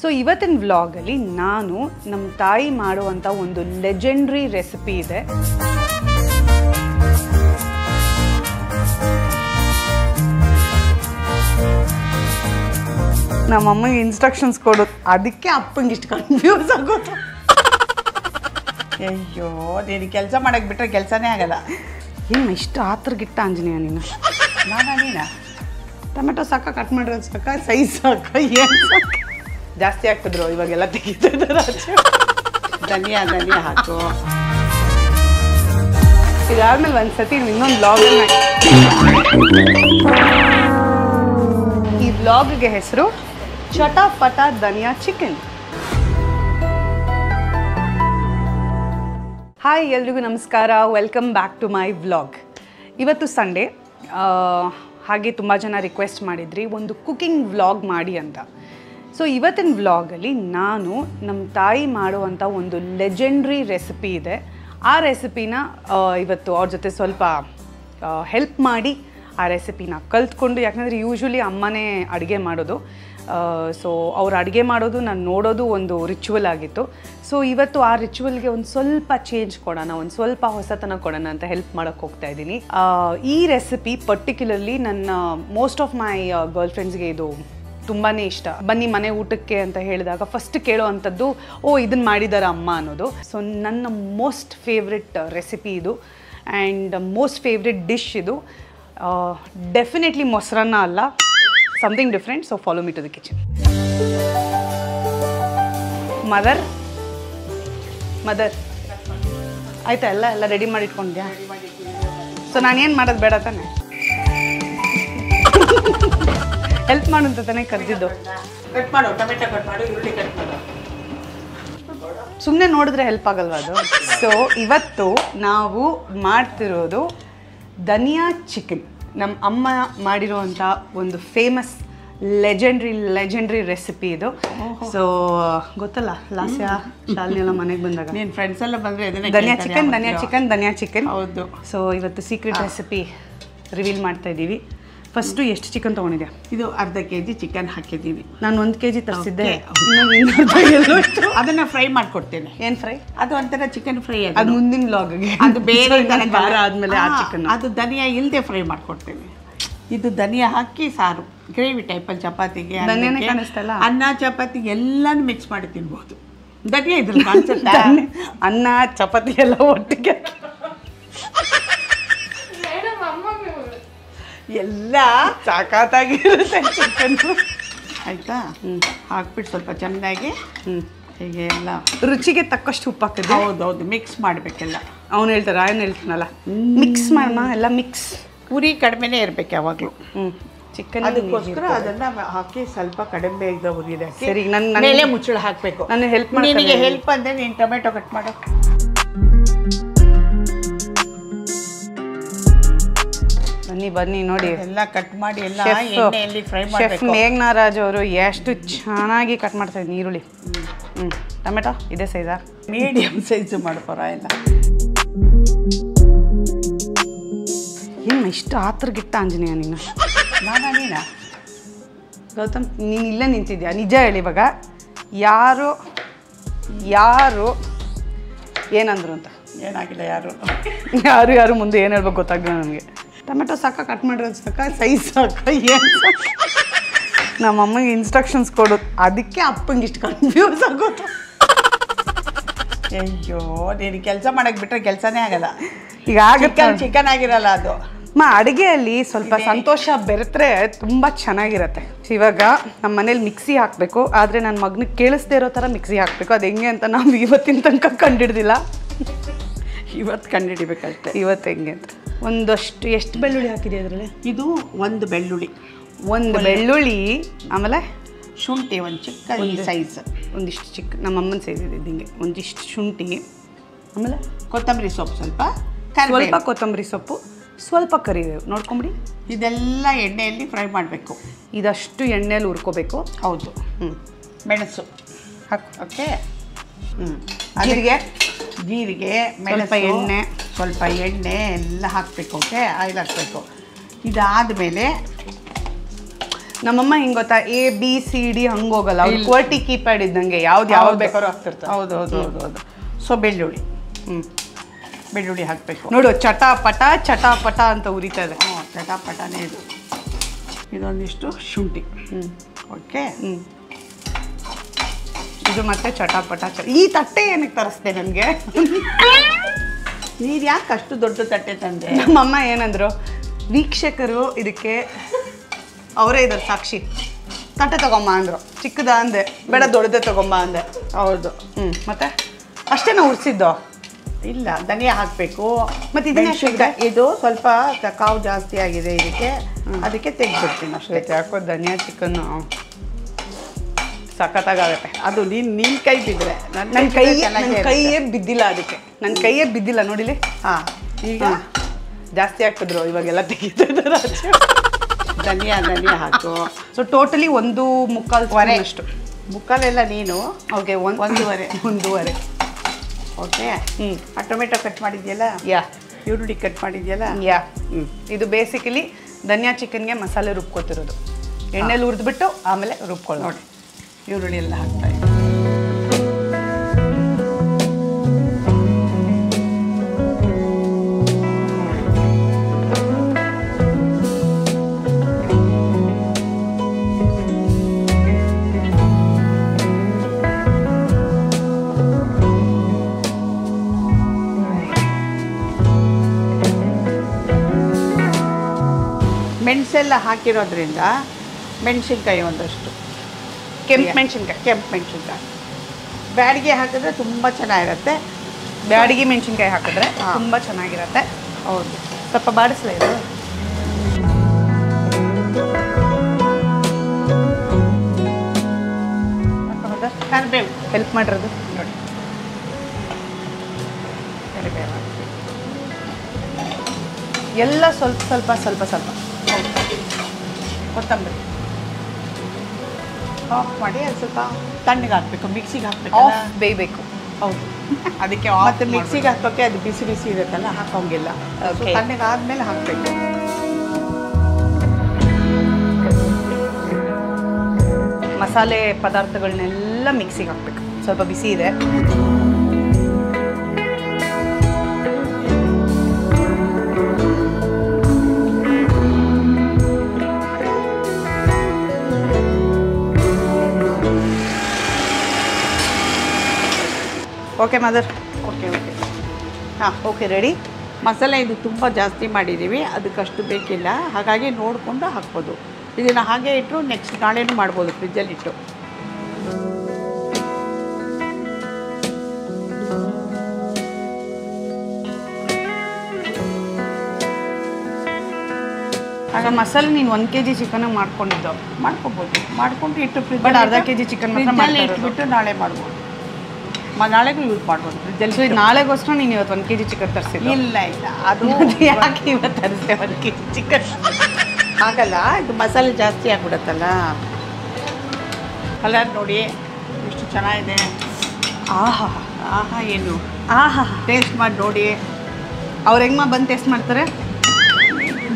So ಇವತ್ತಿನ ವ್ಲಾಗಲ್ಲಿ ನಾನು ನಮ್ಮ ತಾಯಿ ಮಾಡುವಂಥ ಒಂದು ಲೆಜೆಂಡ್ರಿ ರೆಸಿಪಿ ಇದೆ. ನಮ್ಮ ಅಮ್ಮಂಗೆ ಇನ್ಸ್ಟ್ರಕ್ಷನ್ಸ್ ಕೊಡೋದು, ಅದಕ್ಕೆ ಅಪ್ಪಂಗೆ ಇಷ್ಟು ಕನ್ಫ್ಯೂಸ್ ಆಗೋದು. ಅಯ್ಯೋ, ನೀನು ಕೆಲಸ ಮಾಡಕ್ಕೆ ಬಿಟ್ಟರೆ ಕೆಲಸನೇ ಆಗಲ್ಲ. ಏನು ಇಷ್ಟು ಆತ್ರಗಿಟ್ಟ ಆಂಜನೇಯ ನೀನು? ನೀನ ಟೊಮೆಟೊ ಸಾಕ, ಕಟ್ ಮಾಡಿರೋದು ಸಾಕ, ಸೈಜ್ ಸಾಕ, ಏನು ಸಾಕ? ಜಾಸ್ತಿ ಹಾಕಿದ್ರು, ಇವಾಗೆಲ್ಲ ತೆಗಿತಿದ್ದಾರೆ. ಧನಿಯಾ ಹಾಕು. ಇದಾದ್ಮೇಲೆ ಒಂದ್ಸತಿ ಇನ್ನೊಂದು ವ್ಲಾಗನ್ನ, ಈ ವ್ಲಾಗ್ಗೆ ಹೆಸರು ಚಟಾಪಟ ಧನಿಯಾ ಚಿಕನ್. ಹಾಯ್, ಎಲ್ರಿಗೂ ನಮಸ್ಕಾರ, welcome back to my vlog. ಇವತ್ತು ಸಂಡೇ, ಹಾಗೆ ತುಂಬ ಜನ ರಿಕ್ವೆಸ್ಟ್ ಮಾಡಿದ್ರಿ ಒಂದು ಕುಕಿಂಗ್ ವ್ಲಾಗ್ ಮಾಡಿ ಅಂತ. ಸೊ ಇವತ್ತಿನ ವ್ಲಾಗಲ್ಲಿ ನಾನು ನಮ್ಮ ತಾಯಿ ಮಾಡುವಂಥ ಒಂದು ಲೆಜೆಂಡ್ರಿ ರೆಸಿಪಿ ಇದೆ. ಆ ರೆಸಿಪಿನ ಇವತ್ತು ಅವ್ರ ಜೊತೆ ಸ್ವಲ್ಪ ಹೆಲ್ಪ್ ಮಾಡಿ ಆ ರೆಸಿಪಿನ ಕಲ್ತ್ಕೊಂಡು, ಯಾಕಂದರೆ ಯೂಶ್ವಲಿ ಅಮ್ಮನೇ ಅಡುಗೆ ಮಾಡೋದು. ಸೊ ಅವ್ರು ಅಡುಗೆ ಮಾಡೋದು ನಾನು ನೋಡೋದು ಒಂದು ರಿಚುವಲ್ ಆಗಿತ್ತು. ಸೊ ಇವತ್ತು ಆ ರಿಚುವಲ್ಗೆ ಒಂದು ಸ್ವಲ್ಪ ಚೇಂಜ್ ಕೊಡೋಣ, ಒಂದು ಸ್ವಲ್ಪ ಹೊಸತನ ಕೊಡೋಣ ಅಂತ ಹೆಲ್ಪ್ ಮಾಡೋಕ್ಕೆ ಹೋಗ್ತಾ ಇದ್ದೀನಿ. ಈ ರೆಸಿಪಿ ಪರ್ಟಿಕ್ಯುಲರ್ಲಿ ನನ್ನ ಮೋಸ್ಟ್ ಆಫ್ ಮೈ ಗರ್ಲ್ ಫ್ರೆಂಡ್ಸ್ಗೆ ಇದು ತುಂಬಾ ಇಷ್ಟ. ಬನ್ನಿ ಮನೆ ಊಟಕ್ಕೆ ಅಂತ ಹೇಳಿದಾಗ ಫಸ್ಟ್ ಕೇಳೋ ಅಂಥದ್ದು, ಓ ಇದನ್ನು ಮಾಡಿದಾರ ಅಮ್ಮ ಅನ್ನೋದು. ಸೊ ನನ್ನ ಮೋಸ್ಟ್ ಫೇವ್ರೆಟ್ ರೆಸಿಪಿ ಇದು ಆ್ಯಂಡ್ ಮೋಸ್ಟ್ ಫೇವ್ರೆಟ್ ಡಿಶ್ ಇದು. ಡೆಫಿನೆಟ್ಲಿ ಮೊಸರನ್ನ ಅಲ್ಲ, something different. So follow me to the kitchen. ಮದರ್ ಆಯ್ತಾ, ಎಲ್ಲ ರೆಡಿ ಮಾಡಿ ಇಟ್ಕೊಂಡ್ಯಾ? ಸೊ ನಾನೇನು ಮಾಡೋದು ಬೇಡ ತಾನೆ? ಹೆಲ್ಪ್ ಮಾಡು ಅಂತ ತಾನೇ ಕರೆದಿದ್ದು. ಕಟ್ ಮಾಡು, ಟೊಮೆಟೊ ಕಟ್ ಮಾಡು, ಈರುಳ್ಳಿ ಕಟ್ ಮಾಡು. ಸುಮ್ಮನೆ ನೋಡಿದ್ರೆ ಹೆಲ್ಪ್ ಆಗಲ್ವಾ ಅದು? ಸೊ ಇವತ್ತು ನಾವು ಮಾಡ್ತಿರೋದು ಧನಿಯಾ ಚಿಕನ್. ನಮ್ಮ ಅಮ್ಮ ಮಾಡಿರೋವಂಥ ಒಂದು ಫೇಮಸ್ ಲೆಜೆಂಡ್ರಿ ರೆಸಿಪಿ ಇದು. ಸೊ ಗೊತ್ತಲ್ಲ, ಲಾಸ್ಯ ಶಾಲಿನಿ ಎಲ್ಲ ಮನೆಗೆ ಬಂದಾಗ ನೀನು ಫ್ರೆಂಡ್ಸ್ ಎಲ್ಲ ಬಂದರೆ ಧನಿಯಾ ಚಿಕನ್. ಹೌದು. ಸೊ ಇವತ್ತು ಸೀಕ್ರೆಟ್ ರೆಸಿಪಿ ರಿವೀಲ್ ಮಾಡ್ತಾ ಇದ್ದೀವಿ. ಫಸ್ಟು ಎಷ್ಟು ಚಿಕನ್ ತೊಗೊಂಡಿದ್ಯಾ? ಇದು ಅರ್ಧ kg ಚಿಕನ್ ಹಾಕಿದ್ದೀವಿ. ನಾನು 1 kg ತರಿಸಿದ್ದೆ. ಅದನ್ನು ಫ್ರೈ ಮಾಡಿಕೊಡ್ತೇನೆ. ಏನು ಫ್ರೈ? ಅದು ಒಂಥರ ಚಿಕನ್ ಫ್ರೈ. ಅದು ಮುಂದಿನ ವ್ಲಾಗ್ಗೆ, ಅದು ಬೇರೆ ವಾರ ಆದಮೇಲೆ ಆ ಚಿಕನ್. ಅದು ಧನಿಯಾ ಇಲ್ಲದೆ ಫ್ರೈ ಮಾಡಿಕೊಡ್ತೇನೆ. ಇದು ಧನಿಯಾ ಹಾಕಿ ಸಾರು, ಗ್ರೇವಿ ಟೈಪಲ್ಲಿ ಚಪಾತಿಗೆ, ಅನ್ನ ಚಪಾತಿಗೆ ಎಲ್ಲನೂ ಮಿಕ್ಸ್ ಮಾಡಿ ತಿನ್ಬೋದು. ಧನಿಯಾ ಇದ್ರ ಕಾನ್ಸೆಪ್ಟ್. ಅನ್ನ ಚಪಾತಿ ಎಲ್ಲ ಒಟ್ಟಿಗೆ ಎಲ್ಲ ಸಾಕಾಗಿರುತ್ತೆ ಚಿಕನ್. ಆಯಿತಾ? ಹಾಕ್ಬಿಟ್ಟು ಸ್ವಲ್ಪ ಚೆನ್ನಾಗಿ ಹೀಗೆ ಎಲ್ಲ ರುಚಿಗೆ ತಕ್ಕಷ್ಟು ಉಪ್ಪು ಹಾಕಿದ್ರೆ. ಹೌದೌದು, ಮಿಕ್ಸ್ ಮಾಡಬೇಕೆಲ್ಲ. ಅವ್ನು ಹೇಳ್ತಾರೆ, ಆಯನ್ ಹೇಳ್ತಾನಲ್ಲ, ಮಿಕ್ಸ್ ಮಾಡೋಣ, ಎಲ್ಲ ಮಿಕ್ಸ್. ಉರಿ ಕಡಿಮೆನೇ ಇರಬೇಕು ಯಾವಾಗಲೂ. ಚಿಕನ್ ಅದಕ್ಕೋಸ್ಕರ ಅದನ್ನು ಹಾಕಿ ಸ್ವಲ್ಪ ಕಡಿಮೆ ಇದ್ದ ಉರಿದೆ. ಸರಿ, ನನ್ನ ಮೇಲೆ ಮುಚ್ಚಳ ಹಾಕಬೇಕು. ನಾನು ಹೆಲ್ಪ್ ಮಾಡಿ. ನಿನಗೆ ಹೆಲ್ಪ್ ಅಂದರೆ ನೀನು ಟೊಮೆಟೊ ಕಟ್ ಮಾಡು. ಬನ್ನಿ ನೋಡಿ, ಎಲ್ಲ ಕಟ್ ಮಾಡಿ ಎಲ್ಲ ಎಣ್ಣೆಯಲ್ಲಿ ಫ್ರೈ ಮಾಡಬೇಕು. ಶೆಫ್ ಮೇಘನಾರಾಜ್ ಅವರು ಎಷ್ಟು ಚೆನ್ನಾಗಿ ಕಟ್ ಮಾಡ್ತಾ ಇದ್ದೀನಿ ಈರುಳ್ಳಿ. ಟೊಮೆಟೊ ಇದೇ ಸೈಜಾ? ಮೀಡಿಯಮ್ ಸೈಜು ಮಾಡ್ಕೊರ ಎಲ್ಲ. ಏನು ಇಷ್ಟು ಆತ್ರಗಿಟ್ಟ ಆಂಜನೇಯ ನೀನು? ನೀನಾ ಗೌತಮ್, ನೀನು ಇಲ್ಲೇ ನಿಂತಿದ್ಯಾ? ನಿಜ ಹೇಳಿ, ಇವಾಗ ಯಾರು ಏನಂದ್ರು ಅಂತ? ಏನಾಗಿಲ್ಲ, ಯಾರು ಮುಂದೆ ಏನು ಹೇಳ್ಬೇಕು ಗೊತ್ತಾಗಲ್ಲ ನನಗೆ. ಟೊಮೆಟೊ ಸಾಕ, ಕಟ್ ಮಾಡಿರೋದು ಸಾಕ, ಸೈಜ್ ಸಾಕ, ಏನು ಸಾಕ? ನಮ್ಮ ಅಮ್ಮಂಗೆ ಇನ್ಸ್ಟ್ರಕ್ಷನ್ಸ್ ಕೊಡೋದು, ಅದಕ್ಕೆ ಅಪ್ಪಂಗೆ ಇಷ್ಟು ಕನ್ಫ್ಯೂಸ್ ಆಗೋದು. ಅಯ್ಯೋ, ನೀನು ಕೆಲಸ ಮಾಡಕ್ಕೆ ಬಿಟ್ಟರೆ ಕೆಲಸನೇ ಆಗಲ್ಲ. ಈಗ ಆಗುತ್ತೆ, ಚಿಕನ್ ಆಗಿರಲ್ಲ ಅದು. ಅಡುಗೆಯಲ್ಲಿ ಸ್ವಲ್ಪ ಸಂತೋಷ ಬೆರೆತ್ರೆ ತುಂಬ ಚೆನ್ನಾಗಿರತ್ತೆ. ಇವಾಗ ನಮ್ಮ ಮನೇಲಿ ಮಿಕ್ಸಿ ಹಾಕಬೇಕು, ಆದರೆ ನನ್ನ ಮಗನಿಗೆ ಕೇಳಿಸ್ದೇ ಇರೋ ಥರ ಮಿಕ್ಸಿ ಹಾಕಬೇಕು. ಅದು ಹೆಂಗೆ ಅಂತ ನಾವು ಇವತ್ತಿನ ತನಕ ಕಂಡಿಡ್ದಿಲ್ಲ. ಇವತ್ತು ಕಂಡುಹಿಡಿಬೇಕಷ್ಟೆ. ಇವತ್ತು ಹೆಂಗೆ ಅಂತ ಒಂದಷ್ಟು. ಎಷ್ಟು ಬೆಳ್ಳುಳ್ಳಿ ಹಾಕಿದೆ ಅದರಲ್ಲಿ? ಇದು ಒಂದು ಬೆಳ್ಳುಳ್ಳಿ, ಆಮೇಲೆ ಶುಂಠಿ ಒಂದು ಚಿಕ್ಕ ಸೈಜ್, ಒಂದಿಷ್ಟು ಚಿಕ್ಕ, ನಮ್ಮ ಅಮ್ಮನ ಸೈಜ್ ಇದೆ ಹಿಂಗೆ, ಒಂದಿಷ್ಟು ಶುಂಠಿ, ಆಮೇಲೆ ಕೊತ್ತಂಬರಿ ಸೊಪ್ಪು, ಸ್ವಲ್ಪ ಕೊತ್ತಂಬರಿ ಸೊಪ್ಪು, ಸ್ವಲ್ಪ ಕರಿಬೇವು ನೋಡ್ಕೊಂಬಿಡಿ. ಇದೆಲ್ಲ ಎಣ್ಣೆಯಲ್ಲಿ ಫ್ರೈ ಮಾಡಬೇಕು. ಇದಷ್ಟು ಎಣ್ಣೆಯಲ್ಲಿ ಹುರ್ಕೋಬೇಕು. ಹೌದು. ಮೆಣಸು ಹಾಕು. ಓಕೆ. ಜೀರಿಗೆ, ಮೆಣಸು, ಸ್ವಲ್ಪ ಎಣ್ಣೆ ಎಲ್ಲ ಹಾಕಬೇಕು. ಓಕೆ, ಆಯಿಲ್ ಹಾಕಬೇಕು. ಇದಾದಮೇಲೆ ನಮ್ಮಮ್ಮ ಹಿಂಗೆ ಗೊತ್ತಾ ABCD ಹಂಗೆ ಹೋಗಲ್ಲ ಅವ್ರು ಕ್ವರ್ಟಿ ಕೀಪ್ಯಾಡ್ ಇದ್ದಂಗೆ ಯಾವ್ದು ಯಾವಾಗ ಬೇಕಾದ್ರೂ ಆಗ್ತಿರ್ತಾರೆ. ಹೌದು. ಸೊ ಬೆಳ್ಳುಳ್ಳಿ ಬೆಳ್ಳುಳ್ಳಿ ಹಾಕಬೇಕು. ನೋಡು ಚಟಾಪಟ ಅಂತ ಉರಿತಾ ಇದೆ. ಚಟಾಪಟನೇ ಇದು. ಇದೊಂದಿಷ್ಟು ಶುಂಠಿ. ಓಕೆ. ಇದು ಮತ್ತೆ ಚಟಾಪಟ. ಈ ತಟ್ಟೆ ಏನಕ್ಕೆ ತರಿಸ್ದೆ ನನಗೆ? ನೀರು ಯಾಕೆ ಅಷ್ಟು ದೊಡ್ಡ ತಟ್ಟೆ ತಂದೆ? ನಮ್ಮಮ್ಮ ಏನಂದ್ರು, ವೀಕ್ಷಕರು ಇದಕ್ಕೆ ಅವರೇ ಇದ್ದಾರೆ ಸಾಕ್ಷಿ, ತಟ್ಟೆ ತಗೊಂಬ ಅಂದರು. ಚಿಕ್ಕದ ಅಂದೆ, ಬೇಡ ದೊಡ್ಡದೇ ತಗೊಂಬ ಅಂದೆ. ಹೌದು. ಮತ್ತೆ ಅಷ್ಟೇ ನಾವು ಉರಿಸಿದ್ದು. ಇಲ್ಲ, ಧನಿಯಾ ಹಾಕಬೇಕು. ಮತ್ತು ಇದನ್ನ ಇದು ಸ್ವಲ್ಪ ಕಾವು ಜಾಸ್ತಿ ಆಗಿದೆ ಇದಕ್ಕೆ, ಅದಕ್ಕೆ ತೆಗೆದ್ಬಿಡ್ತೀನಿ ಅಷ್ಟೇ. ಯಾಕೋ ಧನಿಯಾ ಚಿಕನ್ನು ಸಖತ್ತಾಗತ್ತೆ. ಅದು ನೀನು ಕೈ ಬಿದ್ದರೆ ನನ್ನ ಕೈಯೇ ಬಿದ್ದಿಲ್ಲ, ಅದಕ್ಕೆ ನನ್ನ ಕೈಯೇ ಬಿದ್ದಿಲ್ಲ ನೋಡಿಲಿ. ಹಾಂ, ಈಗ ಜಾಸ್ತಿ ಹಾಕಿದ್ರು, ಇವಾಗೆಲ್ಲ ತೆಗಿತಿದ್ದಾರೆ. ಧನಿಯಾ ಹಾಕು. ಸೊ ಟೋಟಲಿ 1.25 ಅಷ್ಟು. ಮುಕ್ಕಾಲೆಲ್ಲ ನೀನು. ಓಕೆ, ಒಂದೂವರೆ. ಓಕೆ. ಆ ಟೊಮೆಟೊ ಕಟ್ ಮಾಡಿದ್ಯಲ್ಲ, ಈರುಳ್ಳಿ ಕಟ್ ಮಾಡಿದ್ಯಲ್ಲ, ಇದು ಬೇಸಿಕಲಿ ಧನಿಯಾ ಚಿಕನ್ಗೆ ಮಸಾಲೆ ರುಬ್ಕೋತಿರೋದು. ಎಣ್ಣೆಲಿ ಹುರಿದ್ಬಿಟ್ಟು ಆಮೇಲೆ ರುಬ್ಕೊಳ್ಳಿ. ನೋಡಿ, ಈರುಳ್ಳಿ ಎಲ್ಲ ಹಾಕ್ತಾ ಇದ್ದೀನಿ. ಮೆಣಸೆಲ್ಲ ಹಾಕಿರೋದ್ರಿಂದ ಮೆಣಸಿನ್ಕಾಯಿ ಒಂದಷ್ಟು, ಕೆಂಪು ಮೆಣಸಿನ್ಕಾಯಿ ಬ್ಯಾಡಿಗೆ ಹಾಕಿದ್ರೆ ತುಂಬ ಚೆನ್ನಾಗಿರುತ್ತೆ. ಬ್ಯಾಡಿಗೆ ಮೆಣಸಿನ್ಕಾಯಿ ಹಾಕಿದ್ರೆ ತುಂಬ ಚೆನ್ನಾಗಿರುತ್ತೆ. ಹೌದು. ಸ್ವಲ್ಪ ಬಾಡಿಸ್ಲ ಇದು. ಕರಿಬೇವು ಹೆಲ್ಪ್ ಮಾಡಿರೋದು ನೋಡಿ. ಕರಿಬೇವು ಎಲ್ಲ ಸ್ವಲ್ಪ ಕೊತ್ತಂಬರಿ ಆಫ್ ಮಾಡಿ ಅದು ಸ್ವಲ್ಪ ತಣ್ಣಗೆ ಹಾಕಬೇಕು. ಮಿಕ್ಸಿಗೆ ಹಾಕಬೇಕು, ಬೇಯಬೇಕು. ಹೌದು. ಅದಕ್ಕೆ ಮತ್ತು ಮಿಕ್ಸಿಗೆ ಹಾಕೋಕ್ಕೆ ಅದು ಬಿಸಿ ಇರುತ್ತಲ್ಲ, ಹಾಕೋಂಗಿಲ್ಲ. ತಣ್ಣಗೆ ಆದಮೇಲೆ ಹಾಕಬೇಕು. ಮಸಾಲೆ ಪದಾರ್ಥಗಳನ್ನೆಲ್ಲ ಮಿಕ್ಸಿಗೆ ಹಾಕ್ಬೇಕು. ಸ್ವಲ್ಪ ಬಿಸಿ ಇದೆ. Okay mother. ಓಕೆ. ಹಾಂ, ಓಕೆ, ರೆಡಿ. ಮಸಾಲೆ ಇದು ತುಂಬ ಜಾಸ್ತಿ ಮಾಡಿದ್ದೀವಿ, ಅದಕ್ಕಷ್ಟು ಬೇಕಿಲ್ಲ. ಹಾಗಾಗಿ ನೋಡಿಕೊಂಡು ಹಾಕ್ಬೋದು. ಇದನ್ನು ಹಾಗೆ ಇಟ್ಟರು ನೆಕ್ಸ್ಟ್ ನಾಳೆನೂ ಮಾಡ್ಬೋದು ಫ್ರಿಜ್ಜಲ್ಲಿಟ್ಟು. ಆಗ ಮಸಾಲೆ ನೀನು 1 kg ಚಿಕನ್ ಮಾಡ್ಕೊಂಡಿದ್ದು ಮಾಡ್ಕೊಬೋದು. ಮಾಡ್ಕೊಂಡು ಇಟ್ಟು ಫ್ರಿಜ್ ಬಟ್ ಅರ್ಧ kg ಚಿಕನ್ ಫ್ರಿಜ್ಜಲ್ಲಿ ಇಟ್ಬಿಟ್ಟು ನಾಳೆ ಮಾಡ್ಬೋದು. ನಾಳೆಗೂ ಯೂಸ್ ಮಾಡ್ಬೋದು ಫ್ರಿಜ್ಜಲ್ಲಿ. ಸೊ ನಾಳೆಗೋಸ್ಕರ ನೀನು ಇವತ್ತು 1 kg ಚಿಕನ್ ತರಿಸಿದ್ದು? ಇಲ್ಲ, ಅದು ಯಾಕೆ ಇವತ್ತು ತರಿಸಿದೆ 1 kg ಚಿಕನ್? ಆಗಲ್ಲ, ಇದು ಮಸಾಲೆ ಜಾಸ್ತಿ ಆಗಿಬಿಡುತ್ತಲ್ಲ. ಕಲರ್ ನೋಡಿ ಎಷ್ಟು ಚೆನ್ನಾಗಿದೆ. ಆಹಾ ಏನು ಟೇಸ್ಟ್ ಮಾಡಿ ನೋಡಿ. ಅವ್ರು ಹೆಂಗೆ ಬಂದು ಟೇಸ್ಟ್ ಮಾಡ್ತಾರೆ?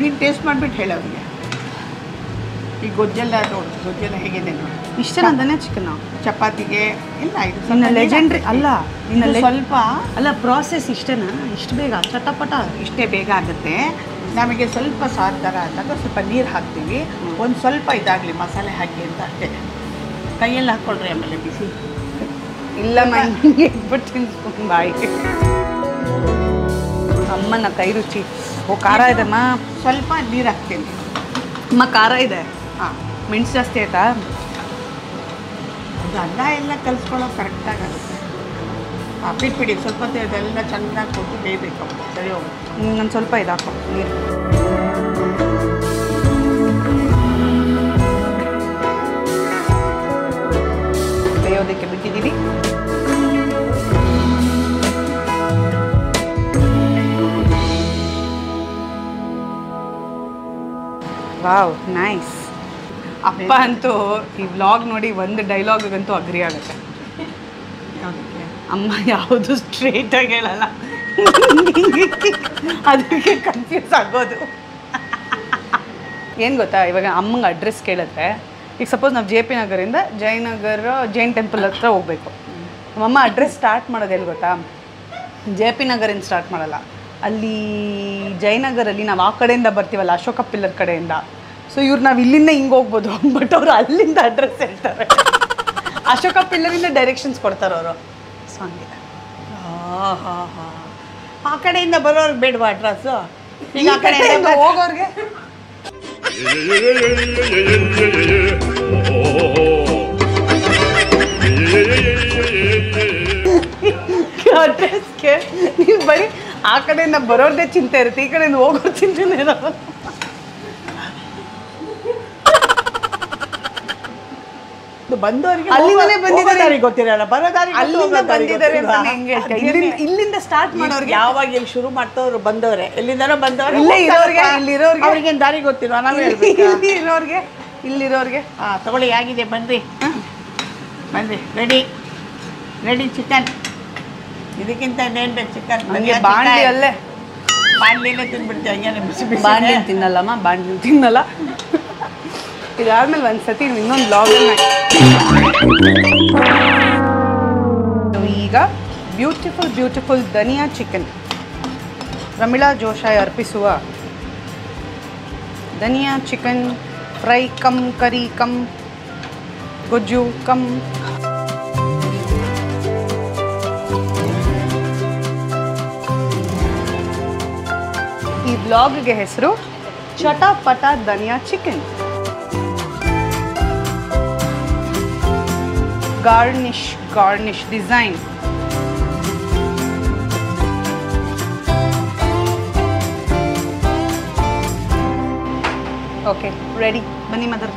ನೀನು ಟೇಸ್ಟ್ ಮಾಡಿಬಿಟ್ಟು ಹೇಳೋರಿಗೆ. ಈ ಗೊಜ್ಜೆಲ್ಲ ನೋಡು, ಗೊಜ್ಜೆಲ್ಲ ಹೇಗಿದೆ ನೋಡಿ. ಇಷ್ಟೇನಾ ಧನಿಯಾ ಚಿಕನ್? ಚಪಾತಿಗೆ ಇಲ್ಲ, ಇದು ಇನ್ನು ಲೆಜೆಂಡ್ರಿ ಅಲ್ಲ, ಇನ್ನು ಸ್ವಲ್ಪ ಅಲ್ಲ, ಪ್ರಾಸೆಸ್ ಇಷ್ಟೇನಾ? ಇಷ್ಟು ಬೇಗ ಚಟಪಟ ಇಷ್ಟೇ ಬೇಗ ಆಗುತ್ತೆ. ನಮಗೆ ಸ್ವಲ್ಪ ಸಾರು ಥರ ಆದಾಗ ಸ್ವಲ್ಪ ನೀರು ಹಾಕ್ತೀವಿ, ಒಂದು ಸ್ವಲ್ಪ ಇದಾಗಲಿ ಮಸಾಲೆ ಹಾಕಿ ಅಂತ ಅಷ್ಟೇ. ಕೈಯಲ್ಲಿ ಹಾಕ್ಕೊಳ್ರಿ, ಆಮೇಲೆ ಬಿಸಿ ಇಲ್ಲ ಹಿಂಗೆ ಇಟ್ಬಿಟ್ಟು ತಿನ್ಸ್ಕೊಂಡು ಬಾಯಿಗೆ. ಅಮ್ಮನ ಕೈ ರುಚಿ. ಓ, ಖಾರ ಇದೆಮ್ಮ. ಸ್ವಲ್ಪ ನೀರು ಹಾಕ್ತೀನಿ. ಅಮ್ಮ, ಖಾರ ಇದೆ. ಹಾಂ, ಮೆಣಸು ಜಾಸ್ತಿ ಆಯ್ತಾ? ಅದು ಅನ್ನ ಎಲ್ಲ ಕಲಿಸ್ಕೊಳ್ಳೋಕೆ ಕರೆಕ್ಟಾಗುತ್ತೆ. ಬಿಟ್ಬಿಡಿ, ಸ್ವಲ್ಪ ಅದೆಲ್ಲ ಚೆನ್ನಾಗಿ ಕೊಟ್ಟು ಬೇಯಬೇಕು. ಸರಿ ಹೋಗುತ್ತೆ. ನಾನು ಸ್ವಲ್ಪ ಇದು ಹಾಕೋ ನೀರು. ಬೇಯೋದಕ್ಕೆ ಬಿಟ್ಟಿದ್ದೀವಿ. Wow, nice. ಅಪ್ಪ ಅಂತೂ ಈ ವ್ಲಾಗ್ ನೋಡಿ ಒಂದು ಡೈಲಾಗಂತೂ ಅಗ್ರಿ ಆಗುತ್ತೆ. ಅಮ್ಮ ಯಾವುದು ಸ್ಟ್ರೇಟಾಗಿ ಹೇಳಲ್ಲ, ಅದಕ್ಕೆ ಕನ್ಫ್ಯೂಸ್ ಆಗೋದು. ಏನು ಗೊತ್ತಾ, ಇವಾಗ ಅಮ್ಮಂಗೆ ಅಡ್ರೆಸ್ ಕೇಳಿದ್ರೆ, ಈಗ ಸಪೋಸ್ ನಾವು JP ನಗರಿಂದ ಜಯನಗರ ಜೈನ್ ಟೆಂಪಲ್ ಹತ್ರ ಹೋಗ್ಬೇಕು. ನಮ್ಮಮ್ಮ ಅಡ್ರೆಸ್ ಸ್ಟಾರ್ಟ್ ಮಾಡೋದು ಎಲ್ಲಿ ಗೊತ್ತಾ, JP ನಗರಿಂದ ಸ್ಟಾರ್ಟ್ ಮಾಡಲ್ಲ, ಅಲ್ಲಿ ಜಯನಗರಲ್ಲಿ ನಾವು ಆ ಕಡೆಯಿಂದ ಬರ್ತೀವಲ್ಲ, ಅಶೋಕ ಪಿಲ್ಲರ್ ಕಡೆಯಿಂದ. ಸೊ ಇವ್ರು ನಾವು ಇಲ್ಲಿಂದ ಹಿಂಗೆ ಹೋಗ್ಬೋದು, ಬಟ್ ಅವರು ಅಲ್ಲಿಂದ ಅಡ್ರೆಸ್ ಹೇಳ್ತಾರೆ. ಅಶೋಕ ಪಿಲ್ಲರಿಂದ ಡೈರೆಕ್ಷನ್ಸ್ ಕೊಡ್ತಾರೆ ಅವರು. ಸೊ ಹಂಗೆ ಆ ಕಡೆಯಿಂದ ಬರೋರ್ಗೆ ಬೇಡವಾ ಅಡ್ರೆಸ್ಸು? ಈಗ ಆ ಕಡೆಯಿಂದ ಹೋಗೋರ್ಗೆ ಅಡ್ರೆಸ್ಗೆ ನೀವು ಬರೀ ಆ ಕಡೆಯಿಂದ ಬರೋರ್ದೇ ಚಿಂತೆ ಇರುತ್ತೆ, ಈ ಕಡೆಯಿಂದ ಹೋಗೋರ್ ಚಿಂತೆನೇ ಇರೋದು. ಬಂದವರಿಗೆ ಅಲ್ಲಿಂದಲೇ ಬಂದಿದ್ದಾರೆ ಗೊತ್ತಿರಲ್ಲ, ಬರೋ ದಾರಿ ಅಲ್ಲಿಂದ ಬಂದಿದ್ದಾರೆ ಅಂತ ಹೆಂಗೆ ಹೇಳ್ತಾರೆ? ಇಲ್ಲಿಂದ ಸ್ಟಾರ್ಟ್ ಮಾಡೋರ್ಗೆ ಯಾವಾಗ ಇಲ್ಲಿ ಶುರು ಮಾಡ್ತವ್ರು ಬಂದವ್ರೆ, ಎಲ್ಲಿಂದನೋ ಬಂದವ್ರೆ. ಇಲ್ಲೇ ಇರೋರ್ಗೆ, ಇಲ್ಲಿರೋರ್ಗೆ ಅವ್ರಿಗೇನು ದಾರಿ ಗೊತ್ತಿಲ್ವಾ? ನಾವೇ ಹೇಳ್ಬೇಕು. ಇಲ್ಲಿರೋರ್ಗೆ ತಗೊಳ್ಳಿ, ಆಗಿದೆ, ಬನ್ರಿ ಬನ್ರಿ. Ready chicken. ಇದಕ್ಕಿಂತ ಇನ್ನೇನು ಬೇಕು? ಚಿಕನ್ ನನಗೆ ಬಾಂಡ್ಲಿ ಅಲ್ಲೇ, ಬಾಂಡ್ಲಿನೇ ತಿಂದ್ಬಿಡ್ತೀವಿ ಹಂಗೇನೆ ಬಿಸಿ ಬಿಸಿ. ಬಾಂಡ್ಲಿ ತಿನ್ನಲ್ಲಮ್ಮ, ಬಾಂಡ್ಲಿ ತಿನ್ನಲ್ಲ. ಇದಾದ್ಮೇಲೆ ಒಂದ್ಸತಿ ಇನ್ನೊಂದು ಬ್ಲಾಗಲ್ಲಿ ಈಗ ಬ್ಯೂಟಿಫುಲ್ ಧನಿಯಾ ಚಿಕನ್, ಪ್ರಮಿಳಾ ಜೋಶಾಯ್ ಅರ್ಪಿಸುವ ಧನಿಯಾ ಚಿಕನ್ ಫ್ರೈ ಕಮ್ ಕರಿ ಕಮ್ ಗೊಜ್ಜು ಕಮ್. ಈ ಬ್ಲಾಗ್ಗೆ ಹೆಸರು ಚಟಾಪಟ ಧನಿಯಾ chicken. garnish design. Okay, ready. Bani mother.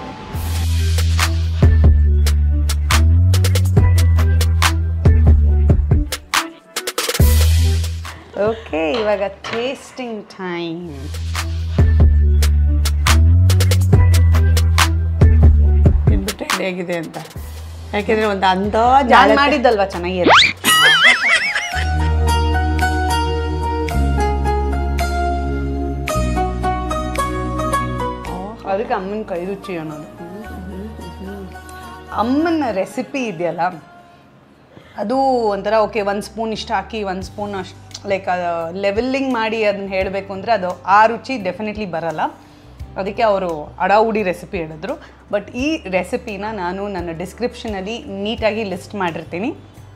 Okay, ivaga tasting time. ತಿಂದ್ಬಿಟ್ಟೆ ಹೇಗಿದೆ ಅಂತ. ಯಾಕೆಂದ್ರೆ ಒಂದು ಅಂದಾಜು ಮಾಡಿದ್ದಲ್ವಾ ಚೆನ್ನಾಗಿರುತ್ತೆ. ಅದಕ್ಕೆ ಅಮ್ಮನ ಕೈ ರುಚಿ ಅನ್ನೋದು. ಅಮ್ಮನ ರೆಸಿಪಿ ಇದೆಯಲ್ಲ, ಅದು ಒಂಥರ ಓಕೆ, 1 ಸ್ಪೂನ್ ಇಷ್ಟು ಹಾಕಿ 1 ಸ್ಪೂನ್ ಅಷ್ಟು ಲೈಕ್ ಲೆವೆಲ್ಲಿಂಗ್ ಮಾಡಿ ಅದನ್ನ ಹೇಳಬೇಕು ಅಂದರೆ ಅದು ಆ ರುಚಿ ಡೆಫಿನೆಟ್ಲಿ ಬರಲ್ಲ. ಅದಕ್ಕೆ ಅವರು ಅಡಾವುಡಿ ರೆಸಿಪಿ ಹೇಳಿದ್ರು. ಬಟ್ ಈ ರೆಸಿಪಿನ ನಾನು ನನ್ನ ಡಿಸ್ಕ್ರಿಪ್ಷನಲ್ಲಿ ನೀಟಾಗಿ ಲಿಸ್ಟ್ ಮಾಡಿರ್ತೀನಿ.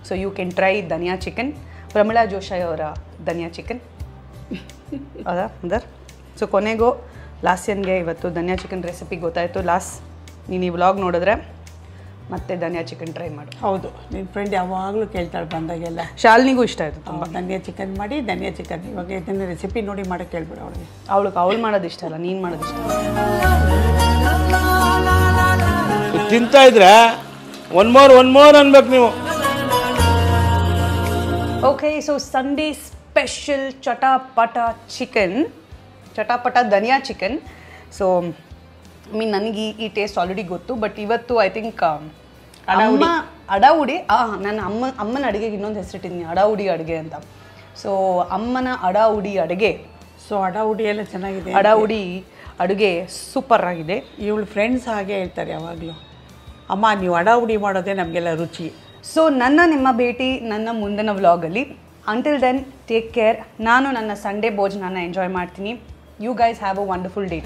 So you can try dhaniya chicken, Pramila Joshai ಅವರ ಧನಿಯಾ ಚಿಕನ್. ಹೌದಾ ಮದರ್? ಸೊ ಕೊನೆಗೂ ಲಾಸ್ಯನ್ಗೆ ಇವತ್ತು ಧನಿಯಾ ಚಿಕನ್ ರೆಸಿಪಿ ಗೊತ್ತಾಯಿತು. ನೀನು ಈ ವ್ಲಾಗ್ ನೋಡಿದ್ರೆ ಮತ್ತೆ ಧನಿಯಾ ಚಿಕನ್ ಟ್ರೈ ಮಾಡು. ಹೌದು, ನಿನ್ನ ಫ್ರೆಂಡ್ ಯಾವಾಗಲೂ ಕೇಳ್ತಾಳೆ ಬಂದಾಗೆಲ್ಲ. ಶಾಲಿನಿಗೂ ಇಷ್ಟ ಆಯಿತು ತುಂಬ. ಧನಿಯಾ ಚಿಕನ್ ಮಾಡಿ, ಧನಿಯಾ ಚಿಕನ್ ಇವಾಗ ಇದನ್ನು ರೆಸಿಪಿ ನೋಡಿ ಮಾಡೋಕ್ಕೆ ಕೇಳ್ಬಿಡು ಅವಳಿಗೆ. ಅವಳು ಮಾಡೋದು ಇಷ್ಟ ಅಲ್ಲ, ನೀನು ಮಾಡೋದು ಇಷ್ಟ. ತಿಂತಾ ಇದ್ರೆ ಒನ್ ಮೋರ್ ಅನ್ಬೇಕು ನೀವು. ಓಕೆ, ಸೊ ಸಂಡೇ ಸ್ಪೆಷಲ್ ಚಟಾಪಟ ಧನಿಯಾ ಚಿಕನ್. ಸೊ ನನಗೆ ಈ ಟೇಸ್ಟ್ ಆಲ್ರೆಡಿ ಗೊತ್ತು, ಬಟ್ ಇವತ್ತು ಐ ಥಿಂಕ್ ಅಡಾವುಡಿ ನನ್ನ ಅಮ್ಮನ ಅಡುಗೆಗೆ ಇನ್ನೊಂದು ಹೆಸರಿಟ್ಟಿದ್ದೀನಿ, ಅಡಾವುಡಿ ಅಡುಗೆ ಅಂತ. ಸೊ ಅಮ್ಮನ ಅಡಾವುಡಿ ಅಡುಗೆ. ಸೊ ಅಡಾವುಡಿ ಎಲ್ಲ ಚೆನ್ನಾಗಿದೆ, ಅಡಾವುಡಿ ಅಡುಗೆ ಸೂಪರ್ ಆಗಿದೆ. ಇವಳು ಫ್ರೆಂಡ್ಸ್ ಹಾಗೆ ಹೇಳ್ತಾರೆ ಯಾವಾಗಲೂ, ಅಮ್ಮ ನೀವು ಅಡಾವುಡಿ ಮಾಡೋದೇ ನಮಗೆಲ್ಲ ರುಚಿ. ಸೊ ನಿಮ್ಮ ಭೇಟಿ ನನ್ನ ಮುಂದಿನ ವ್ಲಾಗಲ್ಲಿ. Until then take care. ನಾನು ನನ್ನ ಸಂಡೇ ಭೋಜನನ ಎಂಜಾಯ್ ಮಾಡ್ತೀನಿ. You guys have a wonderful day.